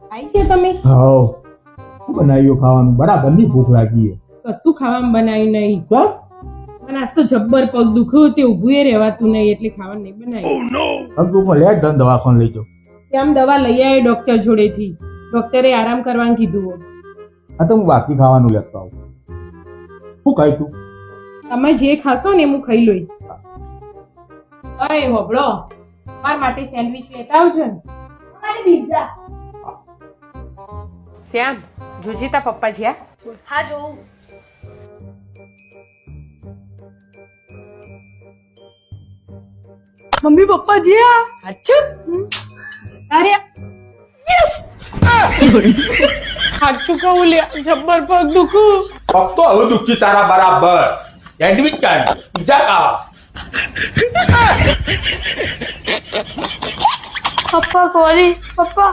ખાઈ છે તમે? હાઉ શું બનાવ્યું ખાવાનું? બરાબરની ભૂખ લાગી છે. કશું ખાવાનું બનાવ્યું નહીં. કેમ? મને આજ તો જબ્બર પગ દુખ્યો તે ઊભું એ રહેવાતું નહીં એટલે ખાવાનું નહીં બનાવ્યું. હકુમાં લે ધન દવાખાને લઈ જાઓ. આમ દવા લઈ આવ્યો ડોક્ટર જોડેથી. ડોક્ટરે આરામ કરવાનું કીધું. આ તો હું બાકી ખાવાનું લેતો આવું. શું ખાય તું? તમે જે ખાશો ને હું ખાઈ લઈશ. અરે હોબળો, મારા માટે સેન્ડવિચ લેતા આવજો ને. મારે પિઝા. શ્યામ, જોજે તા પપ્પા જ્યાં. હા જોઉં. મમ્મી પપ્પા જ્યાં. અચ્છા અરે યસ સાચું કહું લે, જબ્બર પગ દુખું. પગ તો હવે દુખી તારા બરાબર. સેન્ડવિચ કાઢ, પીઝા ખાવા. પપ્પા સોરી પપ્પા.